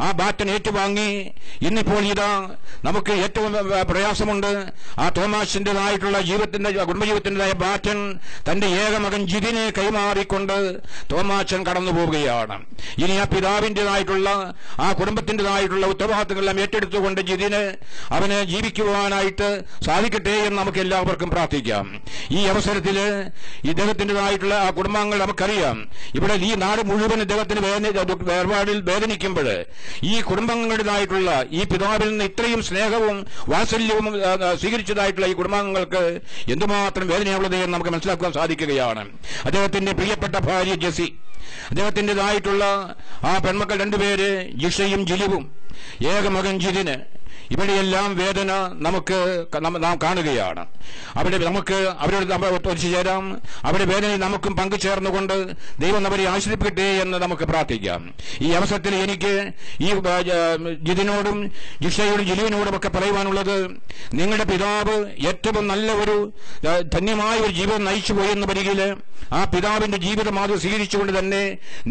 ആ ബാറ്റൺ ഏറ്റുവാങ്ങി ഇന്നിപ്പോൾ ഇതാ നമുക്ക് ഏറ്റവും പ്രയാസമുണ്ട്. ആ തോമാച്ചന്റേതായിട്ടുള്ള കുടുംബജീവിതത്തിൻ്റെതായ ബാറ്റൺ തന്റെ ഏകമകൻ ജിതിനെ കൈമാറിക്കൊണ്ട് തോമാച്ചൻ കടന്നു പോവുകയാണ്. ഇനി ആ പിതാവിൻ്റെതായിട്ടുള്ള ആ കുടുംബത്തിൻ്റെതായിട്ടുള്ള ഉത്തരവാദിത്തങ്ങളെല്ലാം ഏറ്റെടുത്തുകൊണ്ട് ജിതിന് അവന് ജീവിക്കുവാനായിട്ട് സാധിക്കട്ടെ എന്ന് നമുക്ക് എല്ലാവർക്കും പ്രാർത്ഥിക്കാം. ഈ അവസരത്തിൽ ഇദ്ദേഹത്തിൻ്റെതായിട്ടുള്ള ആ കുടുംബാംഗങ്ങൾ നമുക്കറിയാം. ഇവിടെ ഈ നാട് മുഴുവൻ ഇദ്ദേഹത്തിന് വേർപാടിൽ വേദനിക്കുമ്പോൾ ഈ കുടുംബാംഗങ്ങളുടേതായിട്ടുള്ള ഈ പിതാവിൽ നിന്ന് ഇത്രയും സ്നേഹവും വാത്സല്യവും സ്വീകരിച്ചതായിട്ടുള്ള ഈ കുടുംബാംഗങ്ങൾക്ക് എന്തുമാത്രം വേദനയുള്ളത് എന്ന് നമുക്ക് മനസ്സിലാക്കാൻ സാധിക്കുകയാണ്. അദ്ദേഹത്തിന്റെ പ്രിയപ്പെട്ട ഭാര്യ ജെസി, അദ്ദേഹത്തിൻ്റെതായിട്ടുള്ള ആ പെൺമക്കൾ രണ്ടുപേര് ജിഷയും ജിലിവും, ഏകമകൻ ജിതിന്, ഇവിടെയെല്ലാം വേദന നാം കാണുകയാണ്. അവിടെ നമുക്ക് അവരോട് ഒത്തുചേരാം. ചേരാം. അവരുടെ വേദനയിൽ നമുക്കും പങ്കുചേർന്നുകൊണ്ട് ദൈവം അവരെ ആശ്രയിക്കട്ടെ എന്ന് നമുക്ക് പ്രാർത്ഥിക്കാം. ഈ അവസരത്തിൽ എനിക്ക് ഈ ജിതിനോടും ജിഷയോടും ജിലുവിനോടും ഒക്കെ പറയുവാനുള്ളത്, നിങ്ങളുടെ പിതാവ് ഏറ്റവും നല്ല ഒരു ധന്യമായ ഒരു ജീവിതം നയിച്ചു പോയെന്ന് വരികില് ആ പിതാവിന്റെ ജീവിതം അത് സ്വീകരിച്ചുകൊണ്ട് തന്നെ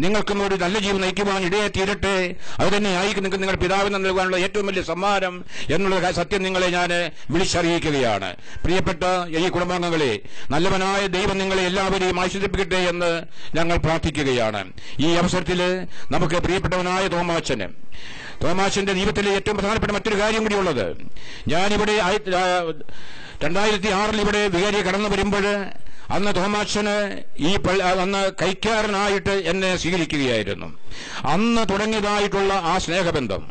നിങ്ങൾക്കും ഒരു നല്ല ജീവിതം നയിക്കുവാൻ ഇടയെ തീരട്ടെ. അത് തന്നെ ആയിരിക്കും നിങ്ങൾക്ക് നിങ്ങളുടെ പിതാവിന് നൽകാനുള്ള ഏറ്റവും വലിയ സമ്മാനം എന്നുള്ള സത്യം നിങ്ങളെ ഞാൻ വിളിച്ചറിയിക്കുകയാണ്. പ്രിയപ്പെട്ട ഈ കുടുംബാംഗങ്ങളെ, നല്ലവനായ ദൈവം നിങ്ങളെ എല്ലാവരെയും ആശ്വസിപ്പിക്കട്ടെ എന്ന് ഞങ്ങൾ പ്രാർത്ഥിക്കുകയാണ്. ഈ അവസരത്തിൽ നമുക്ക് പ്രിയപ്പെട്ടവനായ തോമാച്ചന്റെ ജീവിതത്തിലെ ഏറ്റവും പ്രധാനപ്പെട്ട മറ്റൊരു കാര്യം കൂടിയുള്ളത്, ഞാനിവിടെ 2006 ഇവിടെ വികാരി കടന്നു വരുമ്പോൾ അന്ന് തോമാച്ചന് അന്ന് കൈക്കാരനായിട്ട് എന്നെ സ്വീകരിക്കുകയായിരുന്നു. അന്ന് തുടങ്ങിയതായിട്ടുള്ള ആ സ്നേഹബന്ധം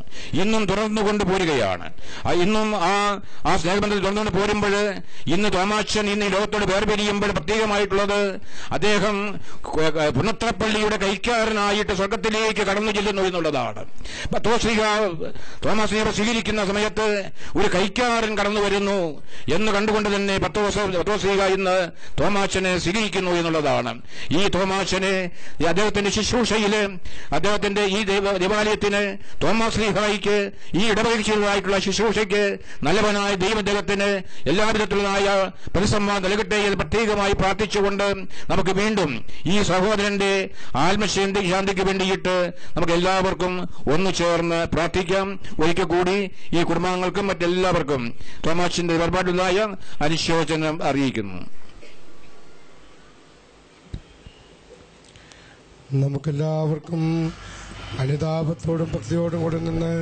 ഇന്നും തുടർന്നുകൊണ്ട് പോരുകയാണ്. ഇന്നും ആ സ്നേഹബന്ധത്തിൽ തുടർന്നുകൊണ്ട് പോരുമ്പോൾ ഇന്ന് തോമാച്ചൻ ഇന്ന് ഈ ലോകത്തോട് വേർപിരിയുമ്പോൾ പ്രത്യേകമായിട്ടുള്ളത് അദ്ദേഹം പുന്നത്രപ്പള്ളിയുടെ കൈക്കാരനായിട്ട് സ്വർഗത്തിലേക്ക് കടന്നു ചെല്ലുന്നു എന്നുള്ളതാണ്. തോമാശ്ലീഹ സ്വീകരിക്കുന്ന സമയത്ത് ഒരു കൈക്കാരൻ കടന്നു വരുന്നു എന്ന് കണ്ടുകൊണ്ട് തന്നെ പത്രോശ്ലീഹ ഇന്ന് തോമാച്ചനെ സ്വീകരിക്കുന്നു എന്നുള്ളതാണ്. ഈ തോമാച്ചനെ അദ്ദേഹത്തിന്റെ ശുശ്രൂഷയില്, അദ്ദേഹത്തിന്റെ ഈ ദേവാലയത്തിന്, തോമാശ്ലീഹായിക്ക്, ഈ ഇടപെടിച്ചതായിട്ടുള്ള ശുശ്രൂഷയ്ക്ക് നല്ലവനായ ദൈവദേഹത്തിന് എല്ലാവിധത്തിലുള്ളതായ പ്രതിസമ്മാനം നൽകട്ടെ എന്ന് പ്രത്യേകമായി പ്രാർത്ഥിച്ചുകൊണ്ട് നമുക്ക് വീണ്ടും ഈ സഹോദരന്റെ ആത്മശാന്തിക്ക് വേണ്ടിയിട്ട് നമുക്ക് എല്ലാവർക്കും ഒന്നു ചേർന്ന് പ്രാർത്ഥിക്കാം. ഒരിക്കൽ കൂടി ഈ കുടുംബാംഗങ്ങൾക്കും മറ്റെല്ലാവർക്കും തോമാച്ചന്റെ വേർപാടുള്ളതായ അനുശോചനം അറിയിക്കുന്നു. നമുക്കെല്ലാവർക്കും അനുതാപത്തോടും ഭക്തിയോടും കൂടെ നിന്ന്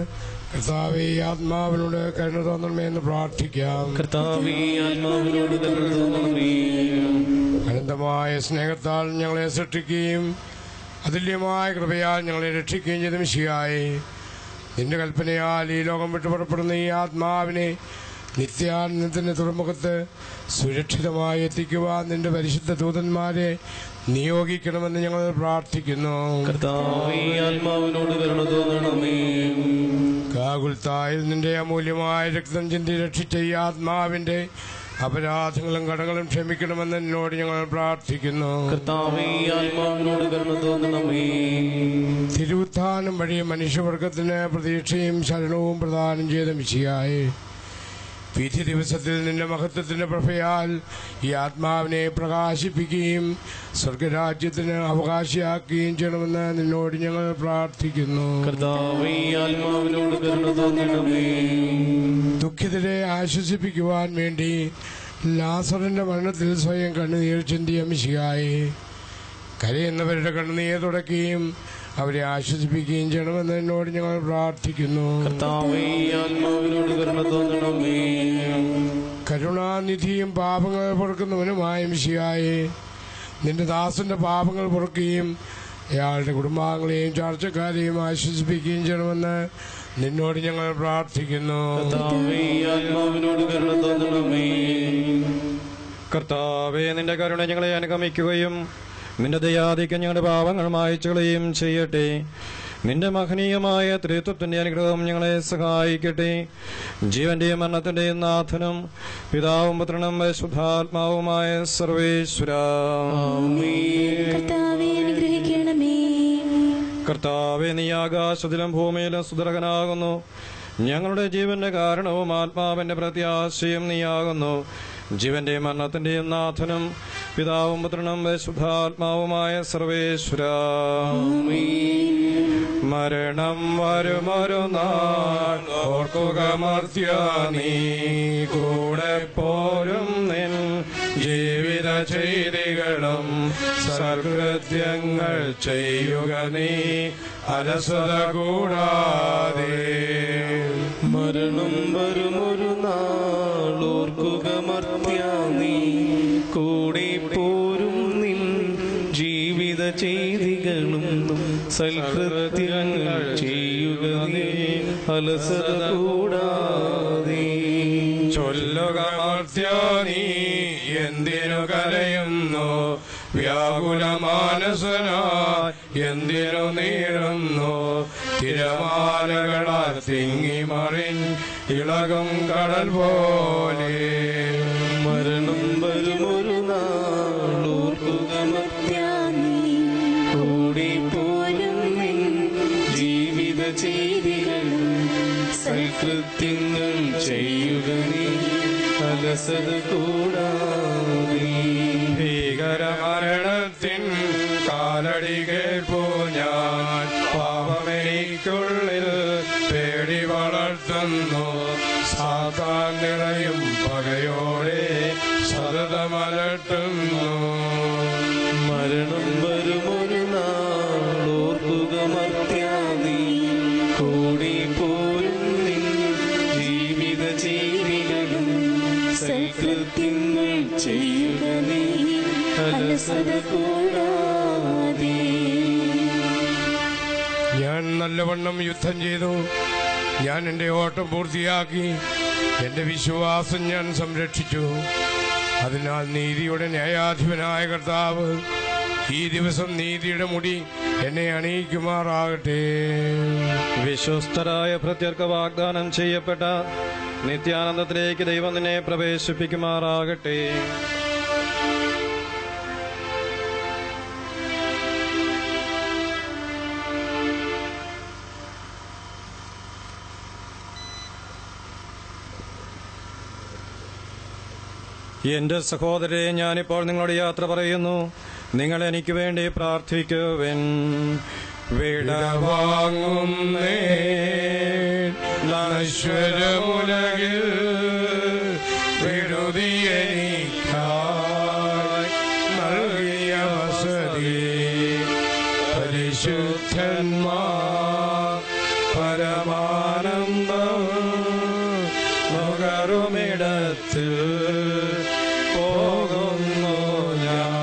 കർത്താവേ ആത്മാവിനോട് കരുണ തോന്നണമേ എന്ന് പ്രാർത്ഥിക്കാം. കർത്താവേ ആത്മാവിനോട് കരുണ തോന്നണമേ. അനന്തമായ സ്നേഹത്താൽ ഞങ്ങളെ സൃഷ്ടിക്കുകയും അതുല്യമായ കൃപയാൽ ഞങ്ങളെ രക്ഷിക്കുകയും ചെയ്ത മിശിഹായേ, നിന്റെ കൽപ്പനയാൽ ഈ ലോകം വിട്ടു പുറപ്പെടുന്ന ഈ ആത്മാവിനെ നിത്യാനന്ദത്തിന്റെ തുറമുഖത്ത് സുരക്ഷിതമായി എത്തിക്കുവാൻ നിന്റെ പരിശുദ്ധ ദൂതന്മാരെ നിയോഗിക്കണമെന്ന് ഞങ്ങൾ പ്രാർത്ഥിക്കുന്നു. കർത്താവേ ആത്മാവിനോട് കരുണ തോന്നണമേ. കാകുൽത്തായിൽ നിന്റെ അമൂല്യമായ രക്തം ചിന്തി രക്ഷിച്ച ഈ ആത്മാവിന്റെ അപരാധങ്ങളും കടങ്ങളും ക്ഷമിക്കണമെന്ന് എന്നോട് ഞങ്ങൾ പ്രാർത്ഥിക്കുന്നു. കർത്താവേ ആത്മാവിനോട് കരുണ തോന്നണമേ. തിരുവുത്ഥാനം വഴി മനുഷ്യവർഗത്തിന് പ്രതീക്ഷയും ശരണവും പ്രദാനം ചെയ്ത മിശിഹായേ, വിധി ദിവസത്തിൽ നിന്റെ മഹത്വത്തിന്റെ പ്രഭയാൽ ഈ ആത്മാവിനെ പ്രകാശിപ്പിക്കുകയും സ്വർഗരാജ്യത്തിന് അവകാശിയാക്കുകയും ചെയ്യണമെന്ന് നിന്നോട് ഞങ്ങൾ പ്രാർത്ഥിക്കുന്നു. കർത്താവേ ആത്മാവിനോട് കരുണ തോന്നണമേ. ദുഃഖിതരെ ആശ്വസിപ്പിക്കുവാൻ വേണ്ടി ലാസറിന്റെ മരണത്തിൽ സ്വയം കണ്ണുനീർ ചിന്തിയ മിശിഹായേ, കരയുന്നവരുടെ കണ്ണുനീർ തുടയ്ക്കുകയും അവരെ ആശ്വസിപ്പിക്കുകയും ചെയ്യണമെന്ന് എന്നോട് ഞങ്ങൾ പ്രാർത്ഥിക്കുന്നു. കർത്താവേ ആത്മാവിനോട് കരുണ തോന്നണമേ. കരുണാനിധിയും പാപങ്ങൾ പൊറുക്കുന്നവനുമായ മിശിഹായേ, നിന്റെ ദാസന്റെ പാപങ്ങൾ പൊറുക്കുകയും അയാളുടെ കുടുംബാംഗങ്ങളെയും ചാർച്ചക്കാരെയും ആശ്വസിപ്പിക്കുകയും ചെയ്യണമെന്ന് നിന്നോട് ഞങ്ങൾ പ്രാർത്ഥിക്കുന്നു. കർത്താവേ ആത്മാവിനോട് കരുണ തോന്നണമേ. കർത്താവേ, നിന്റെ കരുണ ഞങ്ങളെ അനുഗമിക്കുകയും നിന്റെ ദയാധിക്യം ഞങ്ങളുടെ പാപങ്ങൾ മായ്ച്ചുകളയും ചെയ്യട്ടെ. നിന്റെ മഹനീയമായ ത്രിത്വത്തിന്റെ അനുഗ്രഹം ഞങ്ങളെ സഹായിക്കട്ടെ. ജീവന്റെയും മരണത്തിന്റെയും നാഥനും പിതാവും പുത്രനും പരിശുദ്ധാത്മാവുമായ സർവേശ്വരാ, കർത്താവേ, നീ ആകാശത്തിലും ഭൂമിയിലും സുദർശനാകുന്നു. ഞങ്ങളുടെ ജീവന്റെ കാരണവും ആത്മാവിന്റെ പ്രത്യാശയും നീയാകുന്നു. ജീവന്റെയും മരണത്തിന്റെയും നാഥനും പിതാവും പുത്രനും പരിശുദ്ധാത്മാവുമായ സർവേശ്വരാ, മരണം വരുമൊരു നാൾ ഓർക്കുക മർത്യ, നീ കൂടെ പോരും നിൻ ജീവിത ചെയ്തികളും സൽകൃത്യങ്ങൾ ചെയ്യുക നീ അലസത കൂടാതെ. മരണം വരുമൊരു നാൾ ഓർക്കുക മർത്യ, നീ കൂടെ പോരും നിൻ ജീവിത ചെയ്തികളും സൽകൃത്യങ്ങൾ ചെയ്യുക നീ അലസത കൂടാതെ. ചൊല്ലുക മർത്യ, നീ എന്തിനു കരയുന്നു? വ്യാകുലമാനസനായി എന്തിനു നീറുന്നു? തിരമാലകളാൽ തിങ്ങി മറിൻ ഇളകും കടൽ പോലെ. മരണം വരുമൊരു നാൾ ഓർക്കുക മർത്യ, നീ കൂടെ പോരും നിൻ ജീവിത ചെയ്തികളും സൽകൃത്യങ്ങൾ ചെയ്യുക നീ അലസത കൂടാതെ. ഭീകരമരണത്തിൻ കാലടി കേൾപ്പൂ ഞാൻ, പാപമെനിക്കുള്ളിൽ പേടി വളർത്തുന്നു. സാത്താൻ നിറയും പകയോടെ സതതമലട്ടുന്നു. മരണം വരുമൊരു നാൾ ഓർക്കുക മർത്യ, നീ കൂടി പോരും നിൻ ജീവിത ചെയ്തികളും സൽകൃത്യങ്ങൾ ചെയ്യുക നീ നല്ലവണ്ണം യുദ്ധം ചെയ്തു. ഞാൻ എൻ്റെ ഓട്ടം പൂർത്തിയാക്കി. എൻ്റെ വിശ്വാസം ഞാൻ സംരക്ഷിച്ചു. അതിനാൽ നീതിയുടെ ന്യായാധിപനായ കർത്താവ് ഈ ദിവസം നീതിയുടെ മുടി എന്നെ അണിയിക്കുമാറാകട്ടെ. വിശ്വസ്തരായ ഭൃത്യർക്ക് വാഗ്ദാനം ചെയ്യപ്പെട്ട നിത്യാനന്ദത്തിലേക്ക് ദൈവം നിന്നെ പ്രവേശിപ്പിക്കുമാറാകട്ടെ. എന്റെ സഹോദരരെ, ഞാനിപ്പോൾ നിങ്ങളോട് യാത്ര പറയുന്നു. നിങ്ങൾ എനിക്ക് വേണ്ടി പ്രാർത്ഥിക്കുവിൻ. വിടവാങ്ങുന്നേ നശ്വരമുലകിൽ വിടുതിയെനിക്കായി നൽകിയ വസതി പരിശുദ്ധന്മാർ പരമാനന്ദം നുകരുമിടത്തിൽ പോകുന്നു ഞാൻ.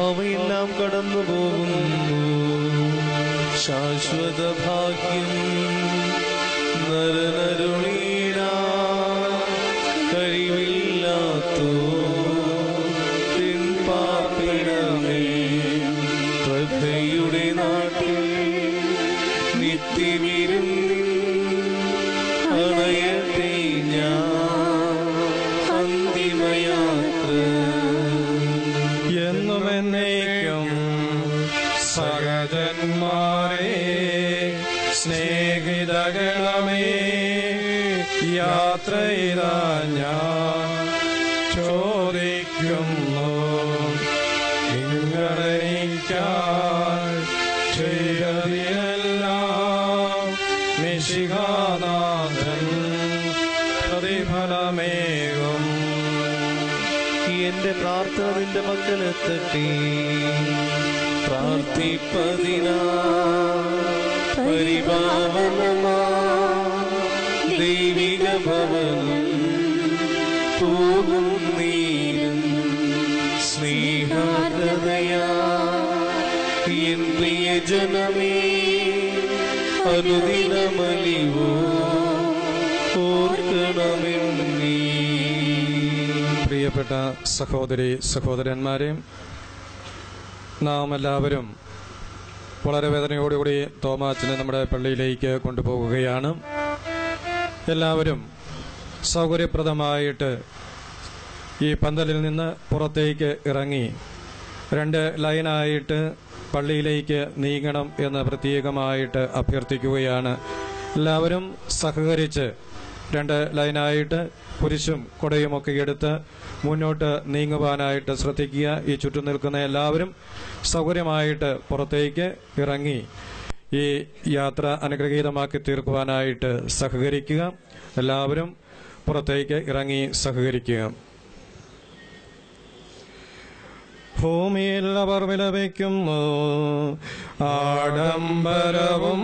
അവയെല്ലാം കടന്നു പോകുന്നു. ശാശ്വത ഭാഗ്യം നരനരുളീരാ കഴിവില്ലാത്തോ പാർപ്പിടമേ. പ്രഭയുടെ നാട്ടിൽ നിത്യവിരുന്നിൽ അണയട്ടെ ഞാൻ അന്തിമയാത്ര. എന്നും എന്നേക്കും സഹജന്മാരെ സ്നേഹിതഗണമേ, യാത്ര ചെയ്താ ഞാൻ ചോദിക്കുന്നു. നിങ്ങളെനിക്കായി ചെയ്തതിനെല്ലാം മിശിഹാനാഥൻ പ്രതിഫലമേകും. എന്റെ പ്രാർത്ഥന നിന്റെ മക്കളെത്തട്ടെ. പ്രാർത്ഥിപ്പതിനാ പരിപാവനമാ ദൈവിക ഭവനം പോകും നീരും സ്നേഹാർദ്രതയാ. എൻ പ്രിയജനമേ, അനുദിനമലിവോ ഓർക്കണമെന്നീ. പ്രിയപ്പെട്ട സഹോദരി സഹോദരന്മാരെ, നാം എല്ലാവരും വളരെ വേദനയോടുകൂടി തോമാച്ചനെ നമ്മുടെ പള്ളിയിലേക്ക് കൊണ്ടുപോകുകയാണ്. എല്ലാവരും സൗകര്യപ്രദമായിട്ട് ഈ പന്തലിൽ നിന്ന് പുറത്തേക്ക് ഇറങ്ങി 2 ലൈനായിട്ട് പള്ളിയിലേക്ക് നീങ്ങണം എന്ന് പ്രത്യേകമായിട്ട് അഭ്യർത്ഥിക്കുകയാണ്. എല്ലാവരും സഹകരിച്ച് 2 ലൈനായിട്ട് കുരിശും കൊടയുമൊക്കെ എടുത്ത് മുന്നോട്ട് നീങ്ങുവാനായിട്ട് ശ്രദ്ധിക്കുക. ഈ ചുറ്റും നിൽക്കുന്ന എല്ലാവരും സൗകര്യമായിട്ട് പുറത്തേക്ക് ഇറങ്ങി ഈ യാത്ര അനുഗ്രഹീതമാക്കി തീർക്കുവാനായിട്ട് സഹകരിക്കുക. എല്ലാവരും പുറത്തേക്ക് ഇറങ്ങി സഹകരിക്കുക. ഭൂമിയിൽ അവർ വിലപിക്കുന്നു. ആഡംബരവും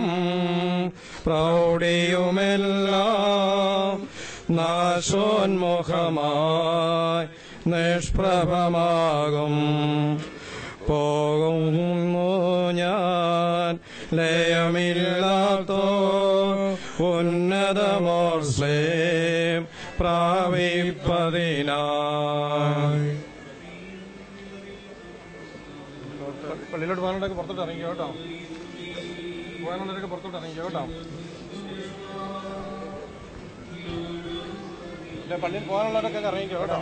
പ്രൗഢിയുമെല്ലാം നാശോന്മുഖമായി നിഷ്പ്രഭമാകും. പോകുന്നു ഞാൻ ലയമില്ലാത്തോ ഉന്നതമോർസ്ലേം പ്രാപിപ്പതിനായി. പള്ളിയിലോട്ട് പോകാനുള്ളതൊക്കെ പുറത്തോട്ട് ഇറങ്ങിയോ കേട്ടോ. പോകാനുള്ളതൊക്കെ പുറത്തോട്ട് ഇറങ്ങിയോ കേട്ടോ. പള്ളിയിൽ പോകാനുള്ളവരൊക്കെ ഇറങ്ങിക്കോ കേട്ടോ.